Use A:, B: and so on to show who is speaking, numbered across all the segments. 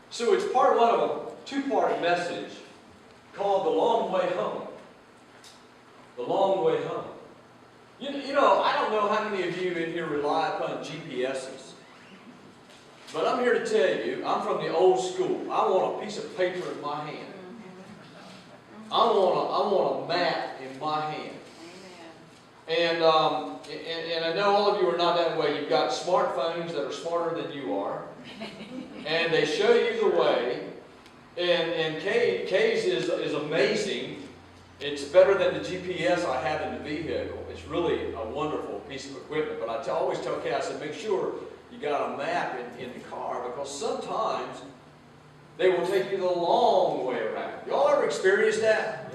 A: So it's part one of a two-part message called The Long Way Home. The Long Way Home. You know, I don't know how many of you in here rely upon GPSs. But I'm here to tell you, I'm from the old school. I want a piece of paper in my hand. I want a map in my hand. And I know all of you are not that way. You've got smartphones that are smarter than you are. And they show you the way. And K's is amazing. It's better than the GPS I have in the vehicle. It's really a wonderful piece of equipment. But I always tell Kay, I said, make sure you got a map in the car, because sometimes they will take you the long way around. Y'all ever experienced that?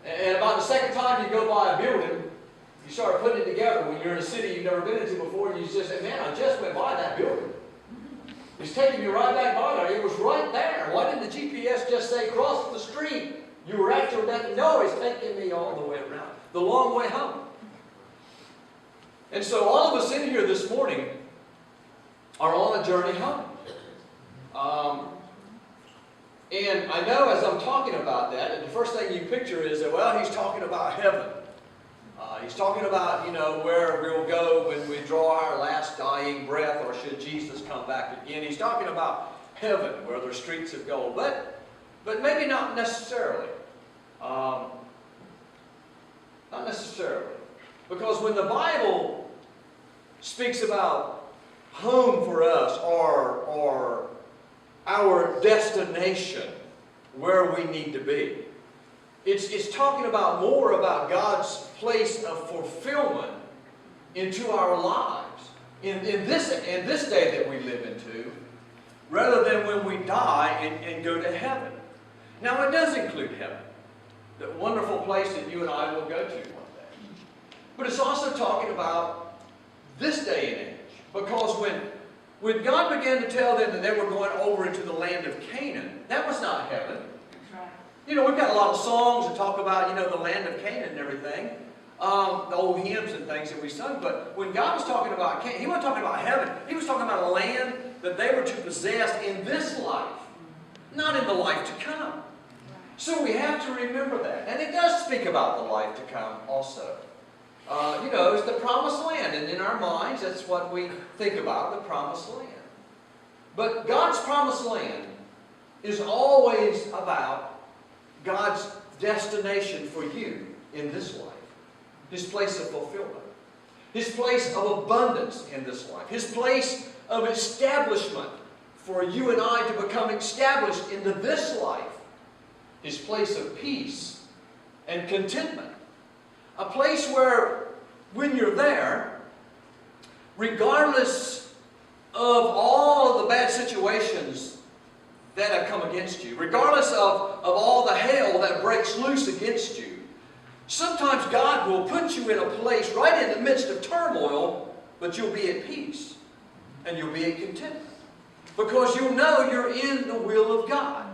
A: And about the second time you go by a building, you start putting it together when you're in a city you've never been into before, and you just say, man, I just went by that building. It's taking you right back by there. It was right there. Why didn't the GPS just say, cross the street? You were at your destination. No, it's taking me all the way around. The long way home. And so all of us in here this morning are on a journey home. And I know as I'm talking about that, the first thing you picture is that, well, he's talking about heaven. He's talking about, you know, where we'll go when we draw our last dying breath, or should Jesus come back again. He's talking about heaven, where there's streets of gold. But maybe not necessarily. Not necessarily. Because when the Bible speaks about home for us, or our destination, where we need to be, it's talking about more about God's place of fulfillment into our lives in this day that we live into, rather than when we die and go to heaven. Now, it does include heaven, the wonderful place that you and I will go to one day. But it's also talking about this day and age, because when God began to tell them that they were going over into the land of Canaan, that was not heaven. You know, we've got a lot of songs that talk about, you know, the land of Canaan and everything. The old hymns and things that we sung. But when God was talking about Canaan, He wasn't talking about heaven. He was talking about a land that they were to possess in this life, not in the life to come. So we have to remember that. And it does speak about the life to come also. You know, it's the promised land. And in our minds, that's what we think about, the promised land. But God's promised land is always about God's destination for you in this life. His place of fulfillment. His place of abundance in this life. His place of establishment for you and I to become established into this life. His place of peace and contentment. A place where, when you're there, regardless of all of the bad situations that have come against you, regardless of all the hell that breaks loose against you, sometimes God will put you in a place right in the midst of turmoil, but you'll be at peace and you'll be at contentment, because you'll know you're in the will of God.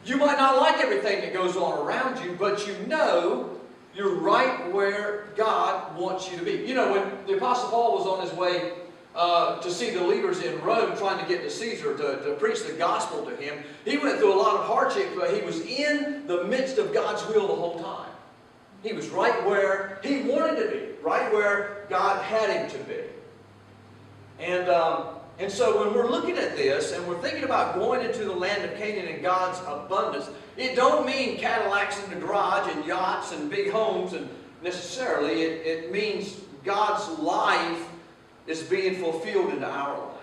A: You might not like everything that goes on around you, but you know you're right where God wants you to be. You know, when the Apostle Paul was on his way to see the leaders in Rome, trying to get to Caesar to preach the gospel to him, he went through a lot of hardship, but he was in the midst of God's will the whole time. He was right where he wanted to be, right where God had him to be. And so when we're looking at this and we're thinking about going into the land of Canaan and God's abundance, it don't mean Cadillacs in the garage and yachts and big homes, and necessarily it means God's life is being fulfilled into our life.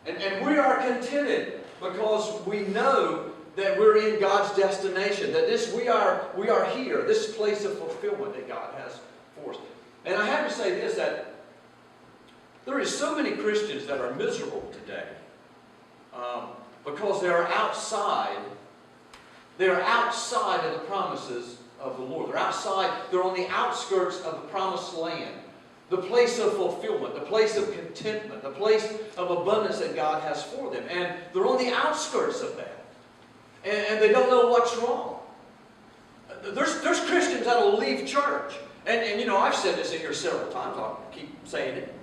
A: And we are contented because we know that we're in God's destination, that we are here, this place of fulfillment that God has for us. And I have to say this, that there is so many Christians that are miserable today because they're outside of the promises of the Lord. They're on the outskirts of the promised land, the place of fulfillment, the place of contentment, the place of abundance that God has for them. And they're on the outskirts of that. And they don't know what's wrong. There's Christians that will leave church. And you know, I've said this in here several times. I'll keep saying it.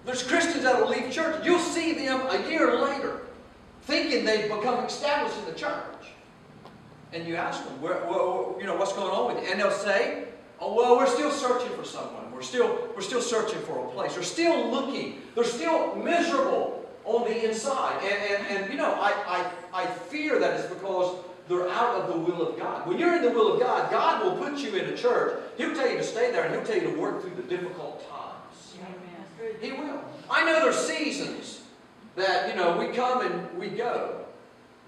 A: There's Christians that will leave church. You'll see them a year later thinking they've become established in the church. And you ask them, what's going on with you? And they'll say, oh, well, we're still searching for someone. We're still searching for a place. They're still looking. They're still miserable on the inside. And I fear that it's because they're out of the will of God. When you're in the will of God, God will put you in a church. He'll tell you to stay there, and He'll tell you to work through the difficult times. Amen. He will. I know there's seasons that, we come and we go.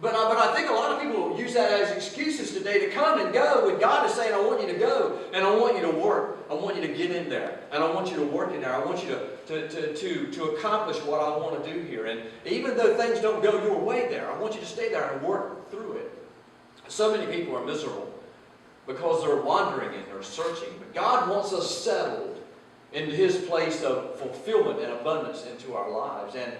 A: But I think a lot of people use that as excuses today to come and go when God is saying, I want you to go, and I want you to work. I want you to get in there, and I want you to work in there. I want you to accomplish what I want to do here. And even though things don't go your way there, I want you to stay there and work through it. So many people are miserable because they're wandering and they're searching. But God wants us settled in His place of fulfillment and abundance into our lives. And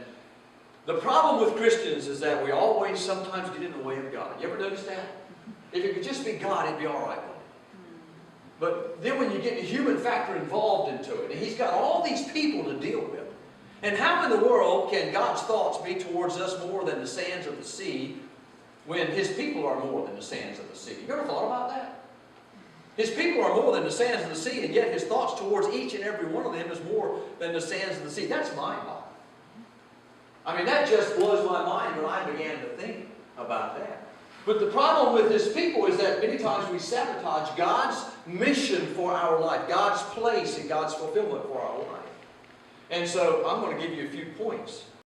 A: the problem with Christians is that we always sometimes get in the way of God. You ever notice that? If it could just be God, it'd be all right with it. But then when you get the human factor involved into it, and He's got all these people to deal with, and how in the world can God's thoughts be towards us more than the sands of the sea when His people are more than the sands of the sea? You ever thought about that? His people are more than the sands of the sea, and yet His thoughts towards each and every one of them is more than the sands of the sea. That's mind-boggling. I mean, that just blows my mind when I began to think about that. But the problem with His people is that many times we sabotage God's mission for our life, God's place and God's fulfillment for our life. And so I'm going to give you a few points